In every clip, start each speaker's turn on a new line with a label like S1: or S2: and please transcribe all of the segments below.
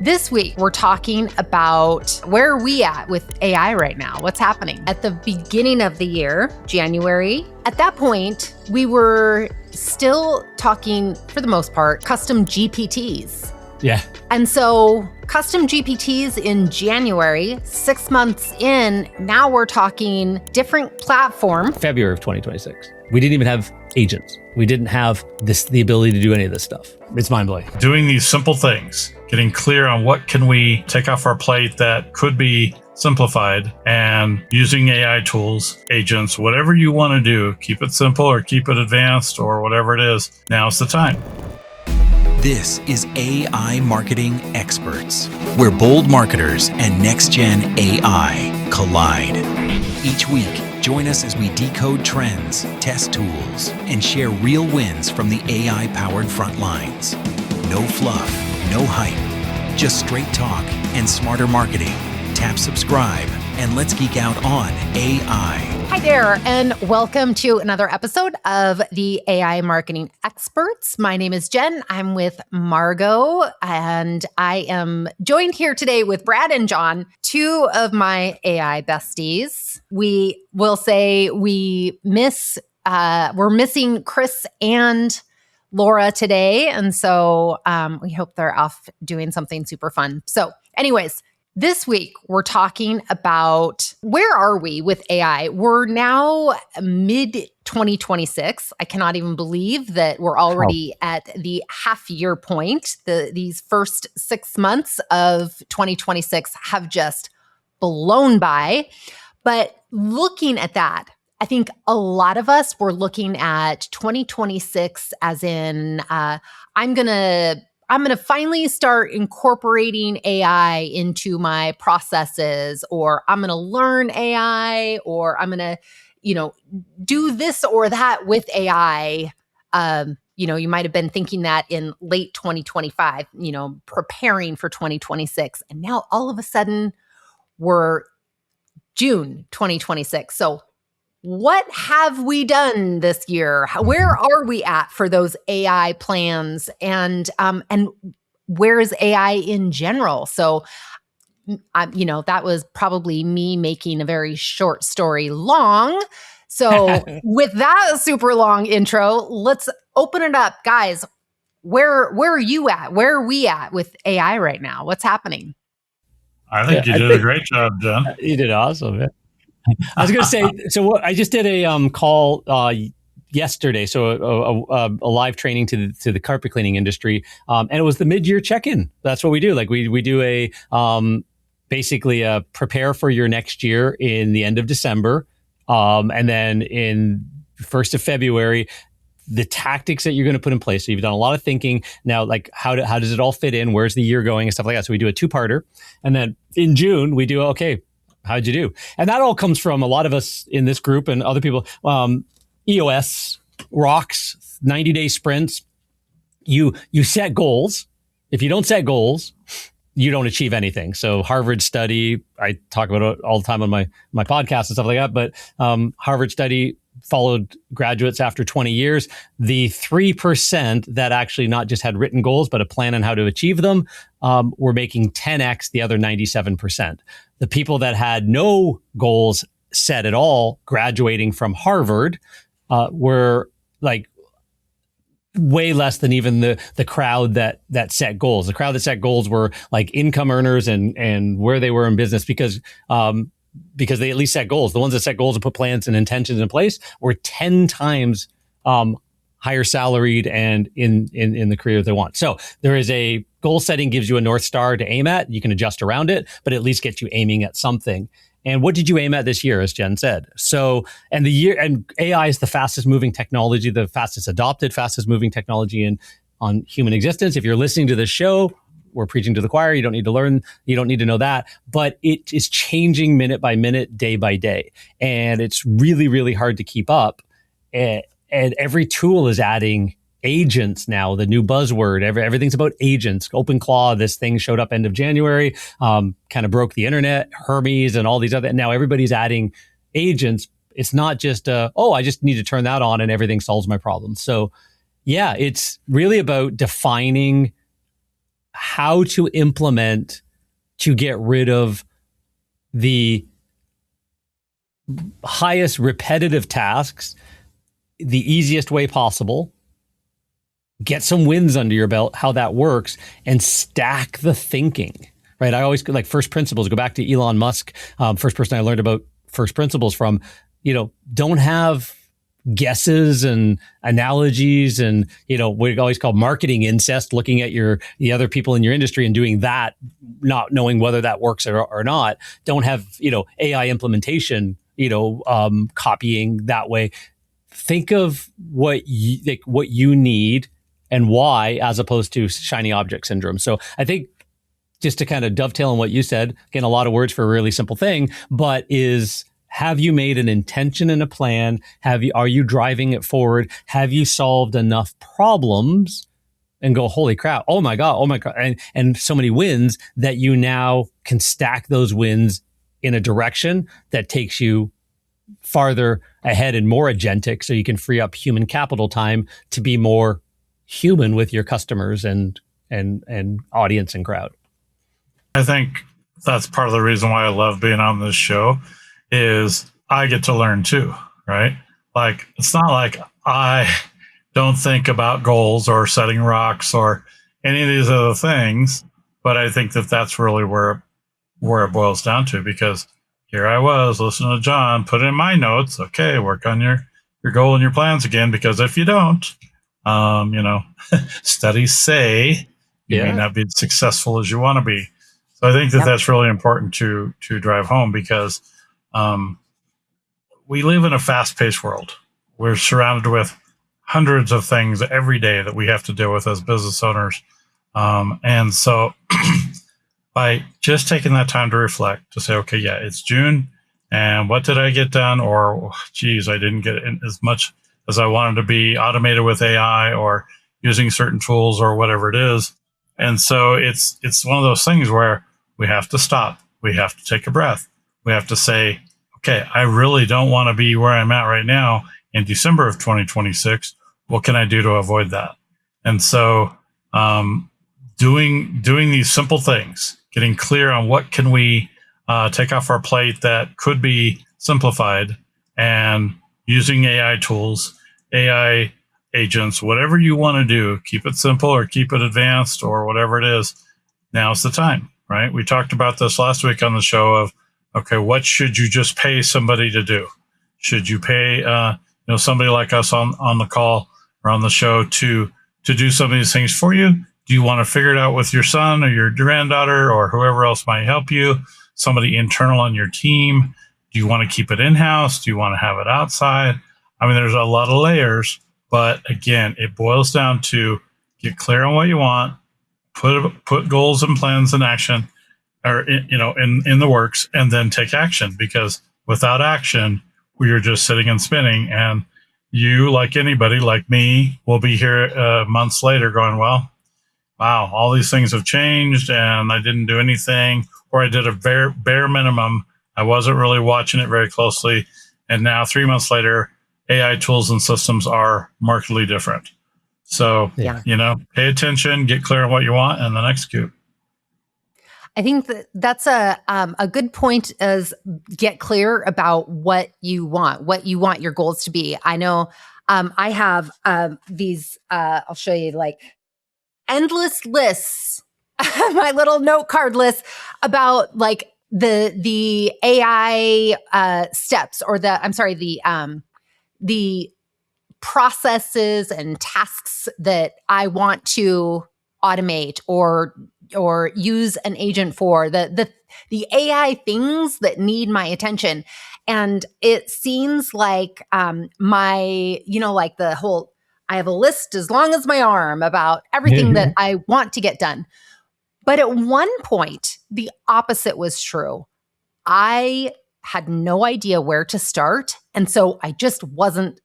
S1: This week, we're talking about where are we at with AI right now? What's happening? At the beginning of the year, January, at that point, we were still talking, for the most part, custom GPTs.
S2: Yeah.
S1: And so custom GPTs in January, 6 months in, now we're talking different platform.
S2: February of 2026. We didn't even have agents. We didn't have the ability to do any of this stuff. It's mind-blowing.
S3: Doing these simple things, getting clear on what can we take off our plate that could be simplified, and using AI tools, agents, whatever you want to do, keep it simple or keep it advanced or whatever it is. Now's the time.
S4: This is AI Marketing Experts, where bold marketers and next-gen AI collide. Each week, join us as we decode trends, test tools, and share real wins from the AI-powered front lines. No fluff, no hype, just straight talk and smarter marketing. Tap subscribe, and let's geek out on AI.
S1: Hi there, and welcome to another episode of the AI Marketing Experts. My name is Jen. I'm with Margot, and I am joined here today with Brad and John, two of my AI besties. We will say we're missing Chris and Laura today, and so we hope they're off doing something super fun. So anyways, this week, we're talking about where are we with AI? We're now mid-2026. I cannot even believe that we're already at the half-year point. These first 6 months of 2026 have just blown by. But looking at that, I think a lot of us were looking at 2026 as in, I'm going to finally start incorporating AI into my processes, or I'm going to learn AI, or I'm going to, do this or that with AI. You might have been thinking that in late 2025, preparing for 2026. And now all of a sudden we're June 2026. So what have we done this year? Where are we at for those AI plans, and where is AI in general? So, that was probably me making a very short story long. So with that super long intro, let's open it up. Guys, where are you at? Where are we at with AI right now? What's happening?
S3: I think you did a great job, Jen.
S2: You did awesome. Yeah. I was going to say, so I just did a call yesterday, so a live training to the carpet cleaning industry, and it was the mid-year check-in. That's what we do. Like we do a basically a prepare for your next year in the end of December, and then in 1st of February, the tactics that you're going to put in place. So you've done a lot of thinking now, like how does it all fit in? Where's the year going and stuff like that. So we do a two-parter, and then in June we do how'd you do? And that all comes from a lot of us in this group and other people. EOS, rocks, 90-day sprints. You set goals. If you don't set goals, you don't achieve anything. So Harvard study, I talk about it all the time on my podcast and stuff like that, but Harvard study followed graduates after 20 years. The 3% that actually not just had written goals, but a plan on how to achieve them, were making 10x the other 97%. The people that had no goals set at all, graduating from Harvard, were like way less than even the crowd that set goals. The crowd that set goals were like income earners and where they were in business because they at least set goals. The ones that set goals and put plans and intentions in place were 10 times higher salaried and in the career they want. So there is a goal setting gives you a North Star to aim at. You can adjust around it, but at least get you aiming at something. And what did you aim at this year, as Jen said? So, and AI is the fastest moving technology, the fastest adopted, fastest moving technology on human existence. If you're listening to this show, we're preaching to the choir. You don't need to learn. You don't need to know that. But it is changing minute by minute, day by day. And it's really, really hard to keep up. And every tool is adding agents now, the new buzzword. Everything's about agents. OpenClaw, this thing showed up end of January, kind of broke the internet, Hermes and all these other. Now everybody's adding agents. It's not just, I just need to turn that on and everything solves my problem. So yeah, it's really about defining how to implement to get rid of the highest repetitive tasks the easiest way possible, get some wins under your belt, how that works, and stack the thinking, right? I always like first principles, go back to Elon Musk, first person I learned about first principles from, don't have guesses and analogies and, what we always call marketing incest, looking at the other people in your industry and doing that, not knowing whether that works or not. Don't have, AI implementation, copying that way. Think of what you need and why, as opposed to shiny object syndrome. So I think just to kind of dovetail on what you said, again, a lot of words for a really simple thing, but have you made an intention and a plan? Are you driving it forward? Have you solved enough problems and go, holy crap, oh my God, and so many wins that you now can stack those wins in a direction that takes you farther ahead and more agentic, so you can free up human capital time to be more human with your customers and audience and crowd.
S3: I think that's part of the reason why I love being on this show is I get to learn too, right? Like, it's not like I don't think about goals or setting rocks or any of these other things, but I think that that's really where it boils down to, because here I was listening to John, put in my notes, okay, work on your goal and your plans again, because if you don't, studies say you may not be as successful as you want to be. So I think that that's really important to drive home, because we live in a fast-paced world. We're surrounded with hundreds of things every day that we have to deal with as business owners. And so by just taking that time to reflect, to say, okay, yeah, it's June, and what did I get done? Or, geez, I didn't get as much as I wanted to be automated with AI or using certain tools or whatever it is. And so it's one of those things where we have to stop. We have to take a breath. We have to say, okay, I really don't want to be where I'm at right now in December of 2026. What can I do to avoid that? And so doing these simple things, getting clear on what can we take off our plate that could be simplified, and using AI tools, AI agents, whatever you want to do, keep it simple or keep it advanced or whatever it is. Now's the time, right? We talked about this last week on the show of, okay, what should you just pay somebody to do? Should you pay somebody like us on the call or on the show to do some of these things for you? Do you want to figure it out with your son or your granddaughter or whoever else might help you? Somebody internal on your team? Do you want to keep it in-house? Do you want to have it outside? I mean, there's a lot of layers, but again, it boils down to get clear on what you want, put goals and plans in action, or in the works, and then take action. Because without action, we are just sitting and spinning. And you, like anybody, like me, will be here months later going, well, wow, all these things have changed and I didn't do anything, or I did a bare minimum. I wasn't really watching it very closely. And now 3 months later, AI tools and systems are markedly different. So, pay attention, get clear on what you want, and then execute.
S1: I think that's a good point, is get clear about what you want your goals to be. I know I have these, I'll show you, like endless lists, my little note card list about like the AI steps, or the processes and tasks that I want to automate or use an agent for, the AI things that need my attention. And it seems like like the whole, I have a list as long as my arm about everything that I want to get done. But at one point, the opposite was true. I had no idea where to start. And so I just wasn't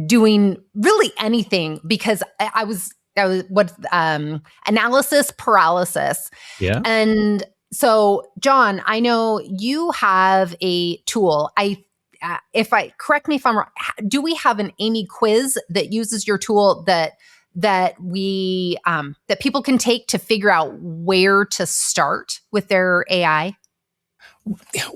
S1: doing really anything, because I was analysis paralysis.
S2: Yeah.
S1: And so, John, I know you have a tool. Correct me if I'm wrong, do we have an Amy quiz that uses your tool that that we that people can take to figure out where to start with their AI?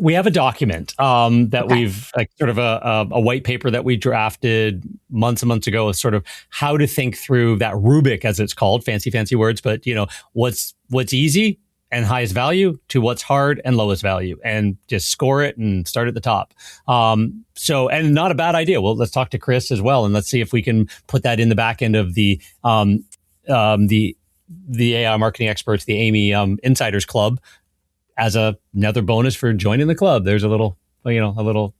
S2: We have a document that we've like sort of a white paper that we drafted months and months ago, is sort of how to think through that rubric, as it's called, fancy words, but what's easy and highest value to what's hard and lowest value, and just score it and start at the top. So, and not a bad idea. Well, let's talk to Chris as well, and let's see if we can put that in the back end of the AI marketing experts, the Amy Insiders Club, as another bonus for joining the club. There's a little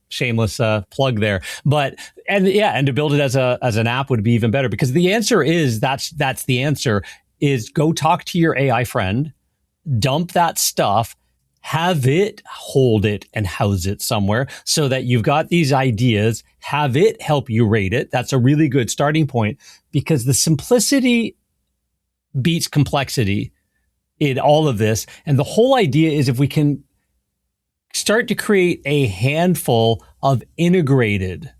S2: shameless plug there. And to build it as an app would be even better, because the answer is that's the answer is go talk to your AI friend, dump that stuff, have it hold it and house it somewhere so that you've got these ideas, have it help you rate it. That's a really good starting point, because the simplicity beats complexity in all of this. And the whole idea is, if we can start to create a handful of integrated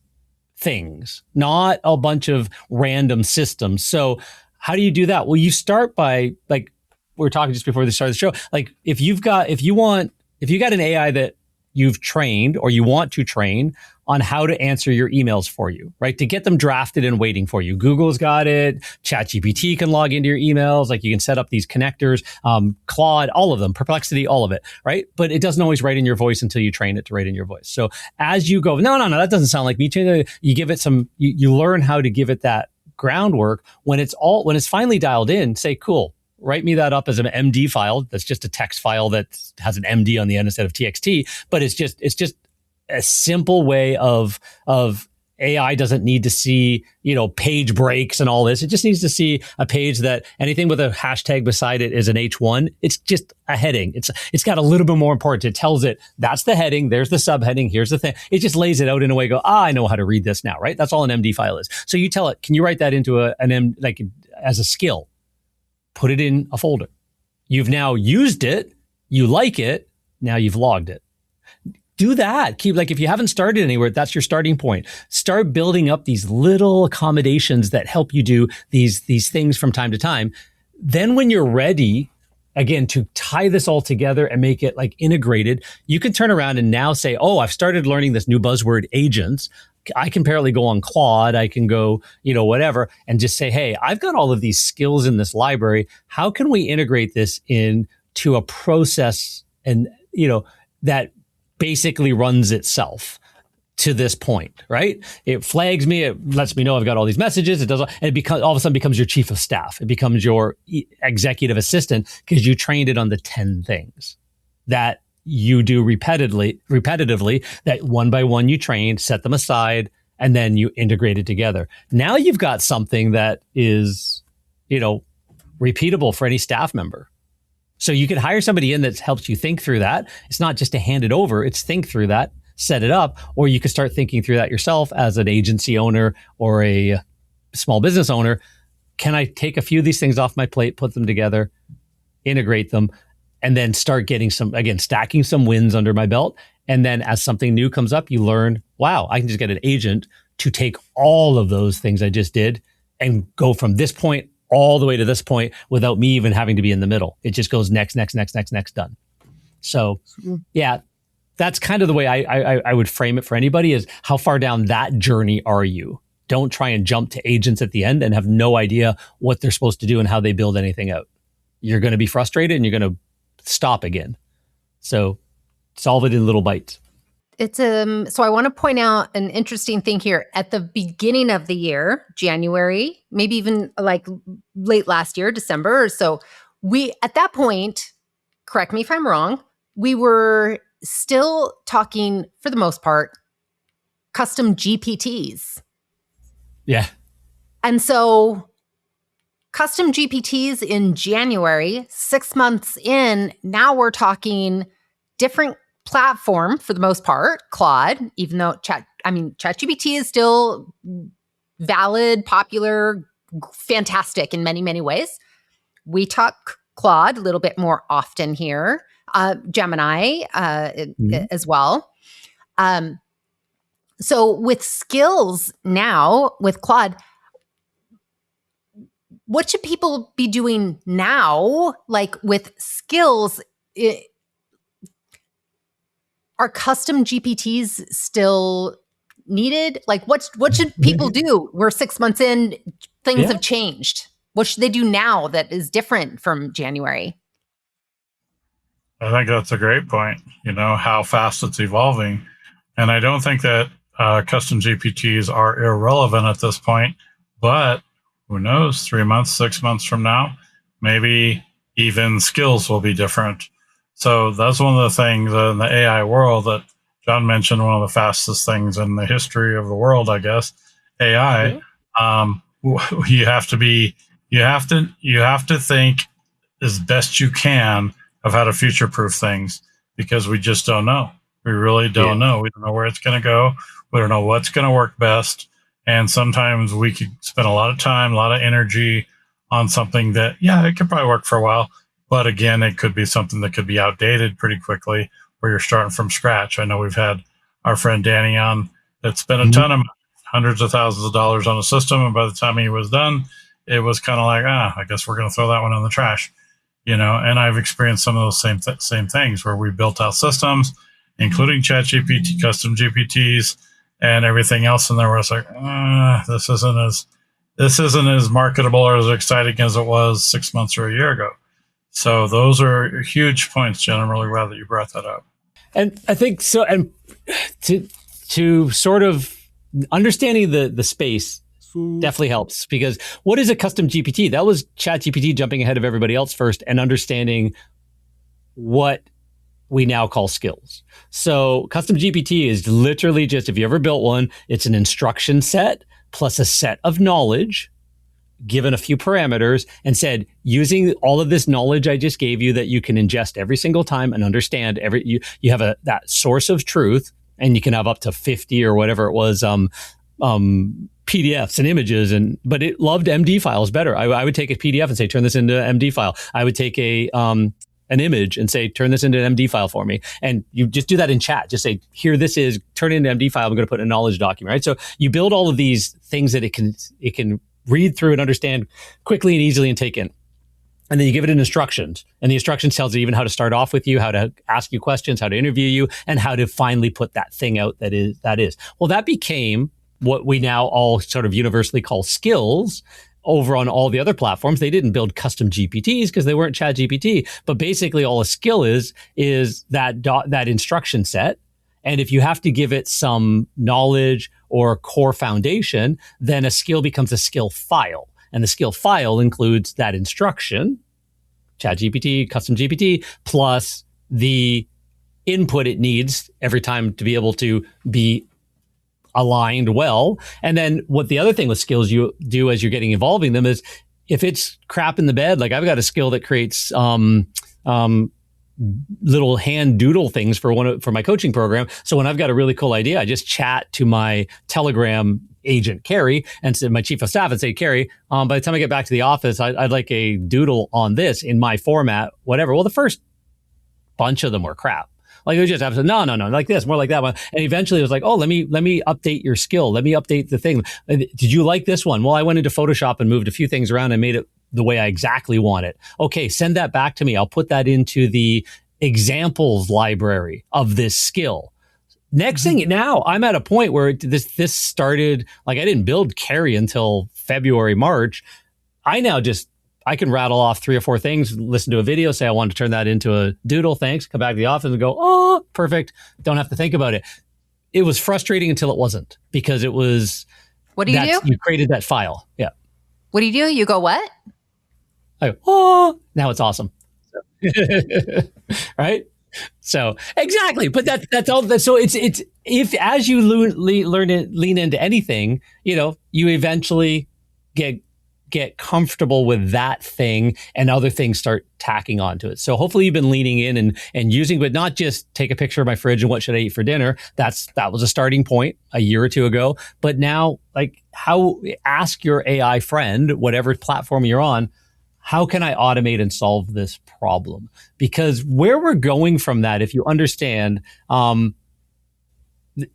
S2: things, not a bunch of random systems. So how do you do that? Well, you start by, like we were talking just before the start of the show, like if you got an AI that you've trained or you want to train on how to answer your emails for you, right? To get them drafted and waiting for you. Google's got it. ChatGPT can log into your emails. Like you can set up these connectors, Claude, all of them, Perplexity, all of it, right? But it doesn't always write in your voice until you train it to write in your voice. So as you go, no, that doesn't sound like me. You give it you learn how to give it that groundwork. When it's finally dialed in, say, cool, write me that up as an MD file. That's just a text file that has an MD on the end instead of TXT. But it's just a simple way of AI doesn't need to see, page breaks and all this. It just needs to see a page that anything with a hashtag beside it is an H1. It's just a heading. It's got a little bit more important. It tells it that's the heading. There's the subheading. Here's the thing. It just lays it out in a way. I know how to read this now, right? That's all an MD file is. So you tell it, can you write that into as a skill? Put it in a folder. You've now used it. You like it. Now you've logged it. Do that. If you haven't started anywhere, that's your starting point. Start building up these little accommodations that help you do these things from time to time. Then when you're ready, again, to tie this all together and make it like integrated, you can turn around and now say, I've started learning this new buzzword, agents. I can apparently go on Claude. I can go, whatever, and just say, hey, I've got all of these skills in this library. How can we integrate this into a process and, that basically runs itself to this point, right? It flags me. It lets me know I've got all these messages. It does, and it all of a sudden becomes your chief of staff. It becomes your executive assistant, because you trained it on the 10 things that you do repetitively, that one by one you train, set them aside, and then you integrate it together. Now you've got something that is, repeatable for any staff member. So you could hire somebody in that helps you think through that. It's not just to hand it over, it's think through that, set it up, or you could start thinking through that yourself as an agency owner or a small business owner. Can I take a few of these things off my plate, put them together, integrate them, and then start getting stacking some wins under my belt. And then as something new comes up, you learn, wow, I can just get an agent to take all of those things I just did and go from this point all the way to this point without me even having to be in the middle. It just goes next, done. So yeah, that's kind of the way I would frame it for anybody, is how far down that journey are you? Don't try and jump to agents at the end and have no idea what they're supposed to do and how they build anything out. You're going to be frustrated and you're going to stop again. So solve it in little bites.
S1: It's so I want to point out an interesting thing here. At the beginning of the year, January, maybe even like late last year, December or so, at that point, correct me if I'm wrong, we were still talking, for the most part, custom GPTs.
S2: Yeah.
S1: And so custom GPTs in January, 6 months in, now we're talking different platform for the most part, Claude, even though ChatGPT is still valid, popular, fantastic in many, many ways. We talk Claude a little bit more often here, Gemini as well. So with skills now, with Claude, what should people be doing now? Like with skills, are custom GPTs still needed? Like what should people do? We're 6 months in, things have changed. What should they do now that is different from January?
S3: I think that's a great point, how fast it's evolving. And I don't think that custom GPTs are irrelevant at this point, but who knows, 3 months, 6 months from now, maybe even skills will be different. So that's one of the things in the AI world that John mentioned, one of the fastest things in the history of the world, I guess, AI. You have to think as best you can of how to future-proof things, because we just don't know. We really don't know. We don't know where it's going to go. We don't know what's going to work best. And sometimes we could spend a lot of time, a lot of energy on something that, it could probably work for a while. But again, it could be something that could be outdated pretty quickly, where you're starting from scratch. I know we've had our friend Danny on that spent a ton of money, hundreds of thousands of dollars on a system. And by the time he was done, it was kind of like, I guess we're going to throw that one in the trash. And I've experienced some of those same things where we built out systems, including ChatGPT, custom GPTs, and everything else. And there was like, this isn't as marketable or as exciting as it was 6 months or a year ago. So those are huge points, Jen. I'm really glad that you brought that up.
S2: And I think so. And to sort of understanding the space definitely helps, because what is a custom GPT? That was ChatGPT jumping ahead of everybody else first and understanding what we now call skills. So custom GPT is literally just, if you ever built one, it's an instruction set plus a set of knowledge given a few parameters and said, using all of this knowledge I just gave you that you can ingest every single time and understand you have that source of truth, and you can have up to 50 or whatever it was, PDFs and images, but it loved MD files better. I would take a PDF and say, turn this into an MD file. I would take an image and say, turn this into an MD file for me. And you just do that in chat. Just say, here, this is, turn it into an MD file. I'm going to put in a knowledge document, right? So you build all of these things that it can read through and understand quickly and easily and take in. And then you give it an instructions, and the instructions tells it even how to start off with you, how to ask you questions, how to interview you, and how to finally put that thing out that is. Well, that became what we now all sort of universally call skills over on all the other platforms. They didn't build custom GPTs because they weren't ChatGPT, but basically all a skill is that instruction set. And if you have to give it some knowledge or core foundation, then a skill becomes a skill file. And the skill file includes that instruction, ChatGPT, custom GPT, plus the input it needs every time to be able to be aligned well. And then what the other thing with skills you do as you're getting evolving them is, if it's crap in the bed, like I've got a skill that creates little hand doodle things for my coaching program. So when I've got a really cool idea, I just chat to my Telegram agent, Carrie, and to my chief of staff and say, Carrie, by the time I get back to the office, I'd like a doodle on this in my format, whatever. Well, the first bunch of them were crap. Like it was just absolutely, no, like this, more like that one. And eventually it was like, oh, let me update your skill. Let me update the thing. Did you like this one? Well, I went into Photoshop and moved a few things around and made it the way I exactly want it. Okay, send that back to me. I'll put that into the examples library of this skill. Next thing, now I'm at a point where this started, like I didn't build Carrie until February, March. I can rattle off 3 or 4 things, listen to a video, say I want to turn that into a doodle, thanks, come back to the office and go, oh, perfect. Don't have to think about it. It was frustrating until it wasn't, because it was...
S1: What do you do?
S2: You created that file. Yeah.
S1: What do? You go, what?
S2: I go, oh, now it's awesome. Right? So exactly. But that's all. So it's if as you lean into anything, you eventually get comfortable with that thing, and other things start tacking onto it. So hopefully you've been leaning in and using, but not just take a picture of my fridge and what should I eat for dinner. That was a starting point a year or two ago. But now, like, ask your AI friend, whatever platform you're on, how can I automate and solve this problem? Because where we're going from that, if you understand,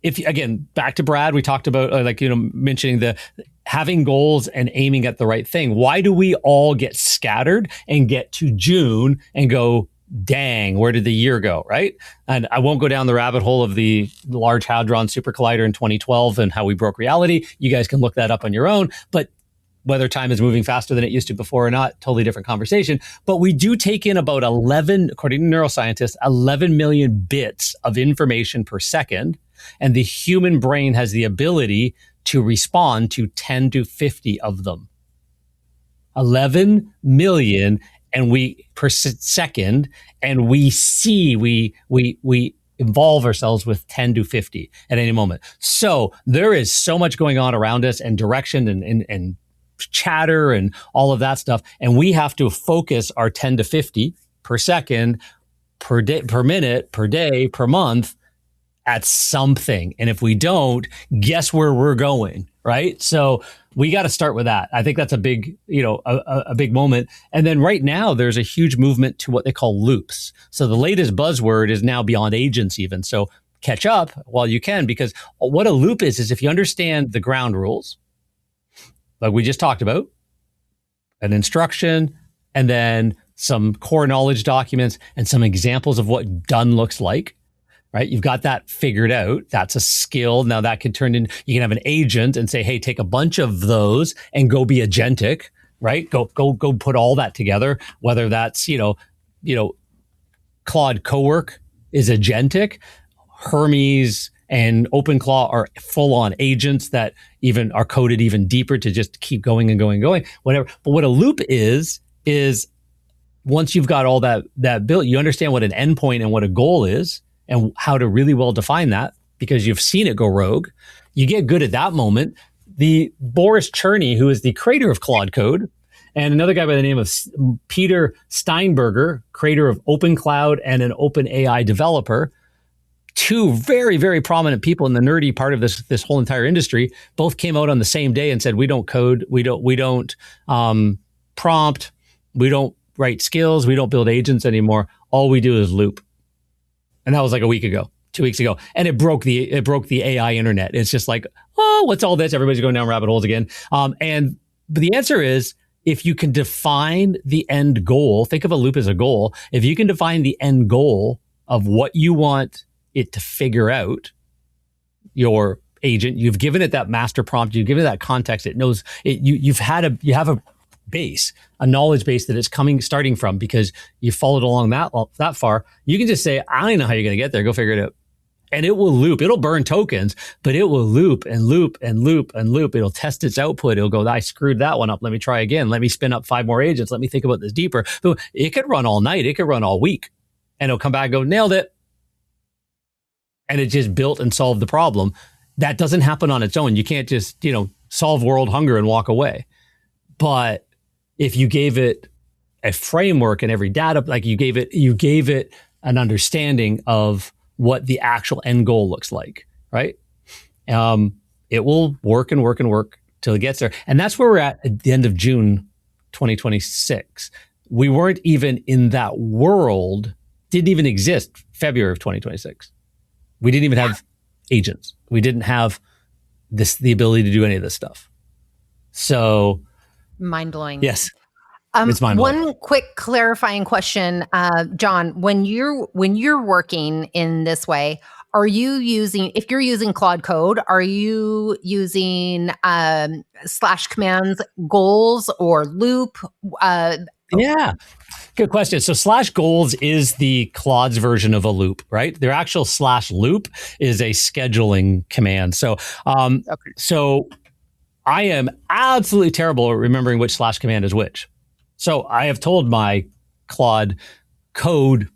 S2: again, back to Brad, we talked about mentioning having goals and aiming at the right thing. Why do we all get scattered and get to June and go, dang, where did the year go, right? And I won't go down the rabbit hole of the Large Hadron Super Collider in 2012 and how we broke reality. You guys can look that up on your own. But whether time is moving faster than it used to before or not, totally different conversation. But we do take in about 11, according to neuroscientists, 11 million bits of information per second. And the human brain has the ability to respond to 10 to 50 of them. 11 million and we per second, and we see, we involve ourselves with 10 to 50 at any moment. So there is so much going on around us, and direction and chatter and all of that stuff. And we have to focus our 10 to 50 per second, per day, per minute, per day, per month at something. And if we don't, guess where we're going, right? So we got to start with that. I think that's a big, a big moment. And then right now there's a huge movement to what they call loops. So the latest buzzword is now beyond agents even. So catch up while you can, because what a loop is if you understand the ground rules, like we just talked about, an instruction, and then some core knowledge documents and some examples of what done looks like, right? You've got that figured out. That's a skill. Now that could turn in, you can have an agent and say, hey, take a bunch of those and go be agentic, right? Go put all that together, whether that's, Claude Cowork is agentic, Hermes and OpenClaw are full on agents that even are coded even deeper to just keep going and going and going, whatever. But what a loop is once you've got all that built, you understand what an endpoint and what a goal is and how to really well define that because you've seen it go rogue. You get good at that moment. The Boris Cherny, who is the creator of Claude Code, and another guy by the name of Peter Steinberger, creator of OpenCloud and an OpenAI developer, two very, very prominent people in the nerdy part of this whole entire industry, both came out on the same day and said, we don't code, we don't prompt, we don't write skills, we don't build agents anymore. All we do is loop. And that was like a week ago, 2 weeks ago. And it broke the AI internet. It's just like, oh, what's all this? Everybody's going down rabbit holes again. But the answer is, if you can define the end goal, think of a loop as a goal. If you can define the end goal of what you want it to figure out, your agent, you've given it that master prompt, you've given it that context, it knows it, you have a base, a knowledge base that it's starting from because you followed along that far. You can just say, I don't even know how you're going to get there. Go figure it out. And it will loop. It'll burn tokens, but it will loop and loop and loop and loop. It'll test its output. It'll go, I screwed that one up. Let me try again. Let me spin up 5 more agents. Let me think about this deeper. So it could run all night. It could run all week. And it'll come back and go, nailed it. And it just built and solved the problem. That doesn't happen on its own. You can't just, solve world hunger and walk away. But if you gave it a framework and every data, like you gave it an understanding of what the actual end goal looks like, right? It will work and work and work till it gets there. And that's where we're at the end of June 2026. We weren't even in that world, didn't even exist February of 2026. We didn't even have agents. We didn't have the ability to do any of this stuff. So
S1: mind-blowing.
S2: Yes. It's mind-blowing.
S1: One quick clarifying question, John, when you're working in this way, if you're using Claude Code, are you using slash commands, goals, or loop?
S2: Yeah. Good question. So slash goals is the Claude's version of a loop, right? Their actual slash loop is a scheduling command. So, So I am absolutely terrible at remembering which slash command is which. So I have told my Claude Code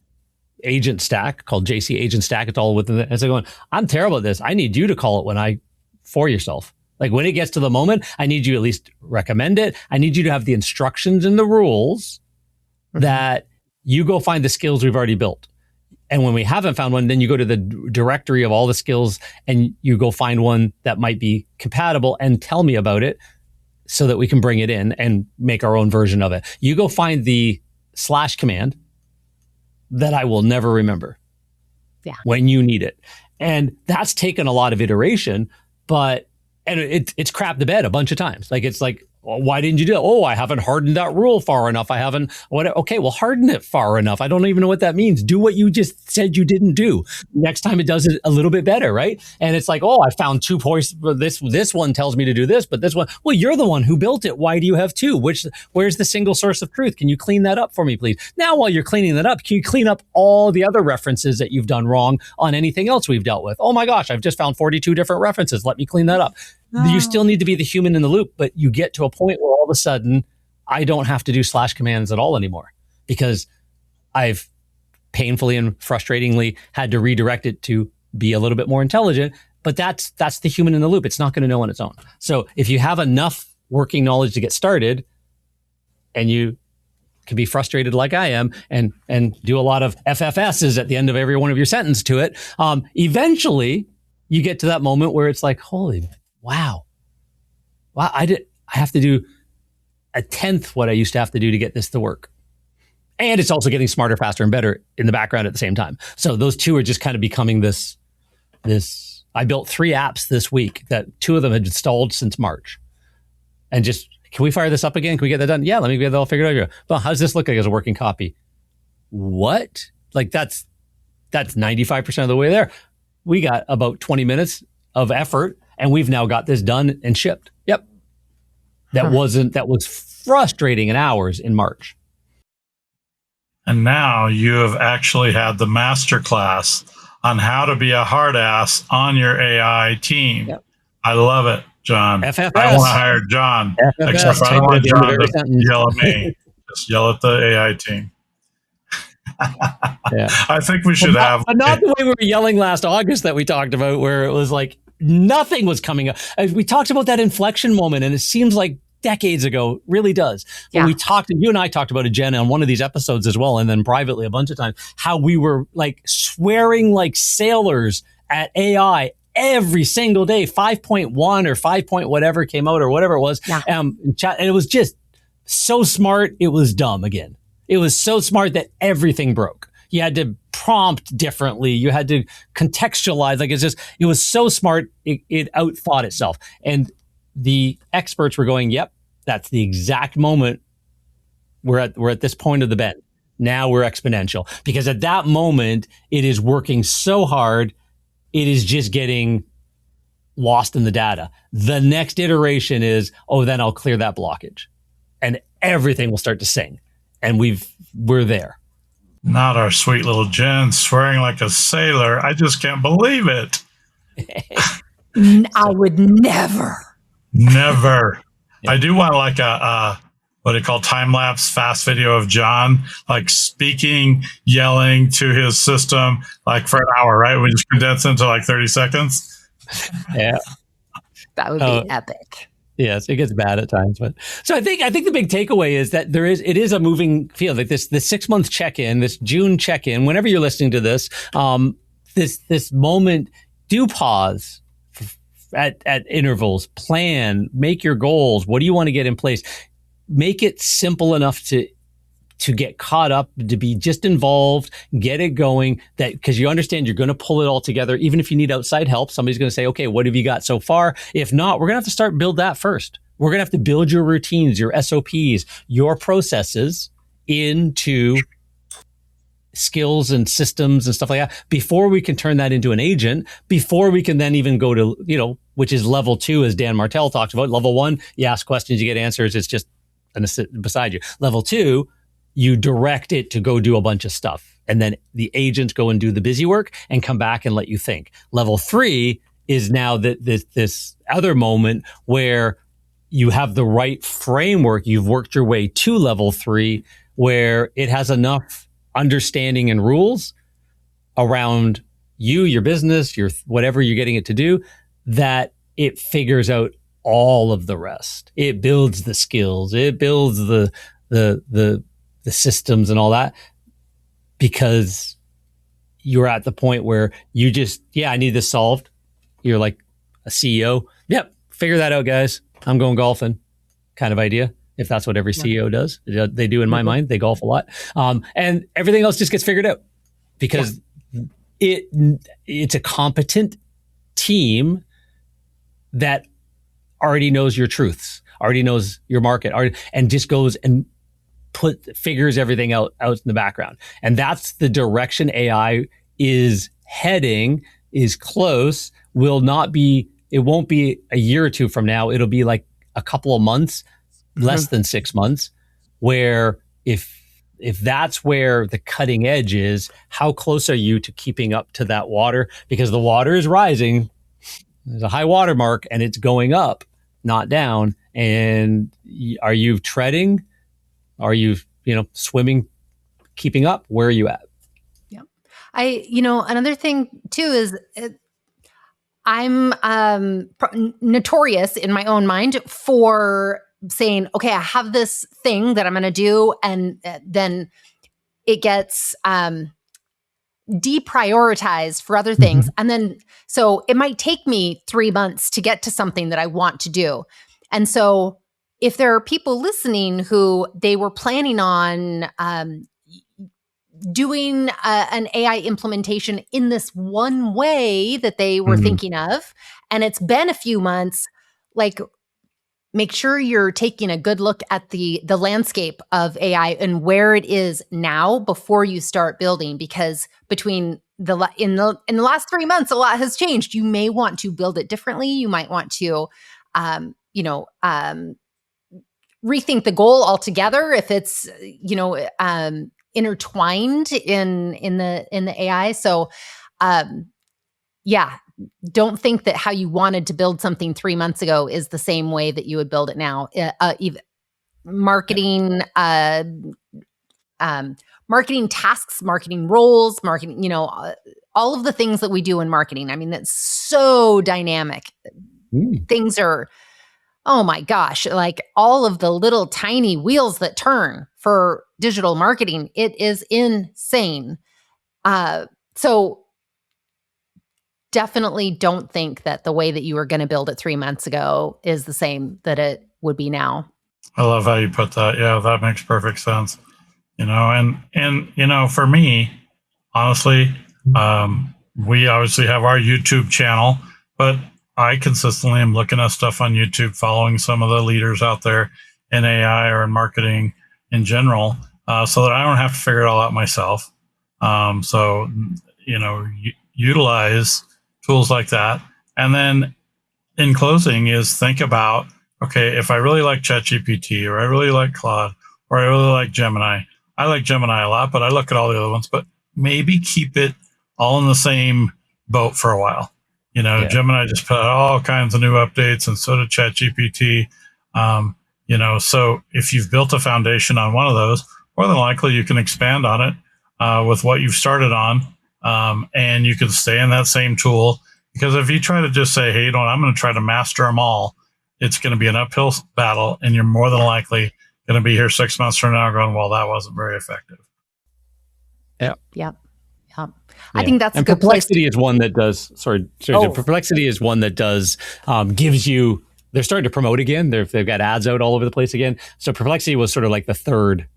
S2: agent stack called JC agent stack. It's all within it. And so going, I'm terrible at this. I need you to call it for yourself. Like when it gets to the moment, I need you at least recommend it. I need you to have the instructions and the rules that you go find the skills we've already built. And when we haven't found one, then you go to the directory of all the skills and you go find one that might be compatible and tell me about it so that we can bring it in and make our own version of it. You go find the slash command that I will never remember when you need it. And that's taken a lot of iteration, but And it's crapped the bed a bunch of times. Like, it's like, well, why didn't you do it? Oh, I haven't hardened that rule far enough. I haven't, what? Okay, well, harden it far enough. I don't even know what that means. Do what you just said you didn't do. Next time it does it a little bit better, right? And it's like, oh, I found 2 points. This one tells me to do this, but this one, well, you're the one who built it. Why do you have 2? Where's the single source of truth? Can you clean that up for me, please? Now, while you're cleaning that up, can you clean up all the other references that you've done wrong on anything else we've dealt with? Oh my gosh, I've just found 42 different references. Let me clean that up. You still need to be the human in the loop, but you get to a point where all of a sudden I don't have to do slash commands at all anymore because I've painfully and frustratingly had to redirect it to be a little bit more intelligent. But that's the human in the loop. It's not going to know on its own. So if you have enough working knowledge to get started, and you can be frustrated like I am and do a lot of FFSs at the end of every one of your sentence to it, eventually you get to that moment where it's like, holy wow, I have to do 1/10 what I used to have to do to get this to work. And it's also getting smarter, faster, and better in the background at the same time. So those two are just kind of becoming this. I built 3 apps this week that 2 of them had installed since March. And just, can we fire this up again? Can we get that done? Yeah, let me get that all figured out. Well, how does this look like as a working copy? What? Like that's 95% of the way there. We got about 20 minutes of effort, and we've now got this done and shipped. Yep. That was frustrating in hours in March.
S3: And now you have actually had the masterclass on how to be a hard ass on your AI team. Yep. I love it, John.
S2: FFS.
S3: I want to hire John.
S2: FFS.
S3: Except I don't want John to yell at me. Just yell at the AI team.
S2: Yeah.
S3: I think we should have.
S2: But not the way we were yelling last August that we talked about, where it was like nothing was coming up. We talked about that inflection moment, and it seems like decades ago, really does. Yeah. When we talked, you and I talked about it, Jen, on one of these episodes as well, and then privately a bunch of times, how we were like swearing like sailors at AI every single day. 5.1 or 5 point whatever came out or whatever it was. Yeah. And it was just so smart, it was dumb again. It was so smart that everything broke. You had to prompt differently. You had to contextualize. Like it was so smart, it outthought itself. And the experts were going, yep, that's the exact moment we're at this point of the bend. Now we're exponential. Because at that moment, it is working so hard, it is just getting lost in the data. The next iteration is, then I'll clear that blockage. And everything will start to sing. And we're there.
S3: Not our sweet little Jen swearing like a sailor. I just can't believe it.
S1: I would never.
S3: Never. Yeah. I do want like a what do you call time-lapse fast video of John like speaking, yelling to his system like for an hour, right? We just condense into like 30 seconds.
S2: Yeah.
S1: That would be epic.
S2: Yes, it gets bad at times, but so I think the big takeaway is that it is a moving field. Like this 6-month check-in, this June check-in, whenever you're listening to this, this moment, do pause at intervals, plan, make your goals. What do you want to get in place? Make it simple enough to get caught up, to be just involved, get it going, that because you understand you're going to pull it all together. Even if you need outside help, somebody's going to say, okay, what have you got so far? If not, we're going to have to start build that first. We're going to have to build your routines, your SOPs, your processes into skills and systems and stuff like that before we can turn that into an agent, before we can then even go to, which is level 2, as Dan Martell talks about. Level 1, you ask questions, you get answers. It's just beside you. Level 2, you direct it to go do a bunch of stuff. And then the agents go and do the busy work and come back and let you think. Level 3 is now this other moment where you have the right framework. You've worked your way to level 3 where it has enough understanding and rules around you, your business, your whatever you're getting it to do, that it figures out all of the rest. It builds the skills. It builds the systems and all that, because you're at the point where you just, I need this solved. You're like a CEO. Yep. Figure that out, guys. I'm going golfing kind of idea. If that's what every CEO does, they do in my mind, they golf a lot. And everything else just gets figured out because it's a competent team that already knows your truths, already knows your market, and just goes and figures everything out in the background. And that's the direction AI is heading, is close, it won't be a year or two from now. It'll be like a couple of months, less than 6 months, where if that's where the cutting edge is, how close are you to keeping up to that water? Because the water is rising. There's a high water mark and it's going up, not down. And are you treading? Are you, swimming, keeping up? Where are you at?
S1: Yeah. Another thing too is I'm notorious in my own mind for saying, okay, I have this thing that I'm going to do. And then it gets deprioritized for other things. And then, so it might take me 3 months to get to something that I want to do. And so if there are people listening who they were planning on doing an AI implementation in this one way that they were thinking of, and it's been a few months, like, make sure you're taking a good look at the landscape of AI and where it is now before you start building, because between in the last 3 months, a lot has changed. You may want to build it differently. You might want to, rethink the goal altogether if it's, intertwined in the AI. So, don't think that how you wanted to build something 3 months ago is the same way that you would build it now. Even marketing, marketing tasks, marketing roles, marketing, all of the things that we do in marketing. I mean, that's so dynamic. Things are, oh my gosh, like all of the little tiny wheels that turn for digital marketing. It is insane. So definitely don't think that the way that you were going to build it 3 months ago is the same that it would be now.
S3: I love how you put that. Yeah, that makes perfect sense. And for me, honestly, we obviously have our YouTube channel, but I consistently am looking at stuff on YouTube, following some of the leaders out there in AI or in marketing in general, so that I don't have to figure it all out myself. Utilize tools like that. And then in closing is think about, okay, if I really like ChatGPT, or I really like Claude, or I really like Gemini. I like Gemini a lot, but I look at all the other ones, but maybe keep it all in the same boat for a while. Gemini just put out all kinds of new updates, and so did ChatGPT. So if you've built a foundation on one of those, more than likely you can expand on it with what you've started on, and you can stay in that same tool. Because if you try to just say, hey, I'm going to try to master them all, it's going to be an uphill battle, and you're more than likely going to be here 6 months from now going, well, that wasn't very effective.
S1: Yeah. I think that's a good
S2: Perplexity
S1: place.
S2: Is one that does. Perplexity is one that does gives you. They're starting to promote again. They've got ads out all over the place again. So Perplexity was sort of like the third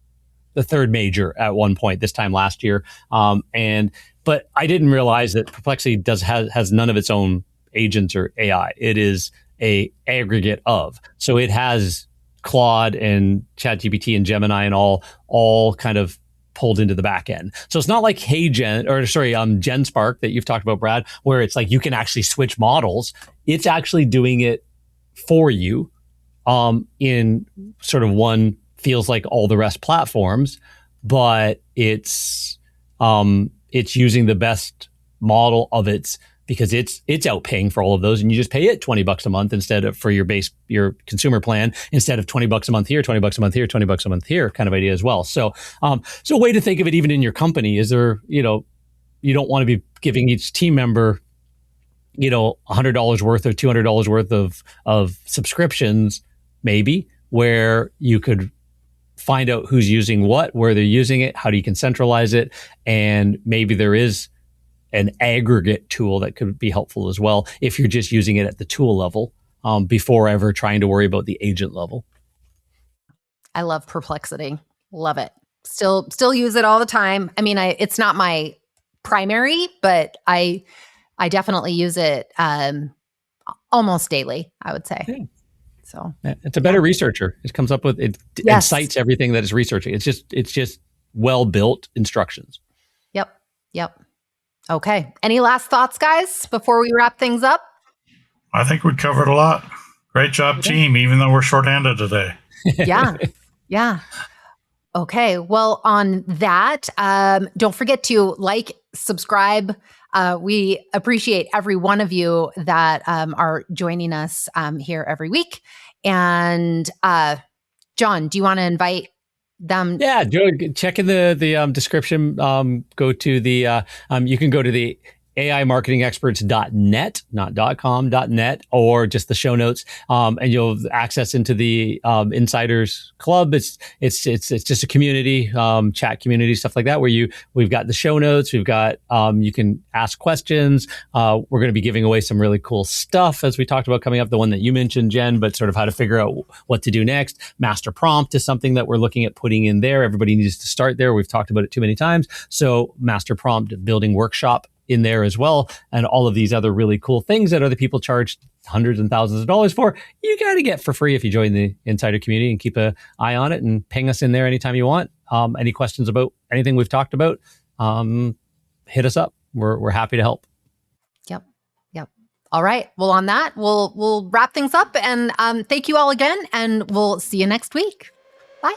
S2: major at one point this time last year. But I didn't realize that Perplexity has none of its own agents or AI. It is a aggregate of. So it has Claude and ChatGPT and Gemini and all kind of pulled into the back end. So it's not like GenSpark that you've talked about, Brad, where it's like you can actually switch models. It's actually doing it for you in sort of one feels like all the rest platforms, but it's using the best model of its, because it's outpaying for all of those, and you just pay it $20 a month instead of for your consumer plan, instead of $20 a month here, $20 a month here, $20 a month here kind of idea as well. So a way to think of it even in your company is there, you don't want to be giving each team member, $100 worth or $200 worth of subscriptions, maybe, where you could find out who's using what, where they're using it, how you can centralize it, and maybe there is an aggregate tool that could be helpful as well if you're just using it at the tool level before ever trying to worry about the agent level.
S1: I love Perplexity. Love it. Still use it all the time. I mean, it's not my primary, but I definitely use it almost daily, I would say. So
S2: it's a better researcher. It comes up with it and cites everything that it's researching. It's just well built instructions.
S1: Yep. Okay. Any last thoughts, guys, before we wrap things up?
S3: I think we covered a lot. Great job, team, even though we're shorthanded today.
S1: Yeah. Okay. Well, on that, don't forget to like, subscribe. We appreciate every one of you that are joining us here every week. And John, do you want to invite them?
S2: Yeah, check in the description. Go to the you can go to the AImarketingexperts.net, not .com, .net, or just the show notes, and you'll access into the Insiders Club. It's just a community, chat community, stuff like that, where we've got the show notes, we've got you can ask questions. We're going to be giving away some really cool stuff as we talked about coming up. The one that you mentioned, Jen, but sort of how to figure out what to do next. Master prompt is something that we're looking at putting in there. Everybody needs to start there. We've talked about it too many times. So master prompt building workshop in there as well, and all of these other really cool things that other people charge hundreds and thousands of dollars for, you got to get for free if you join the Insider community, and keep an eye on it and ping us in there anytime you want. Any questions about anything we've talked about, hit us up. We're happy to help.
S1: Yep. All right. Well, on that, we'll wrap things up, and thank you all again, and we'll see you next week. Bye.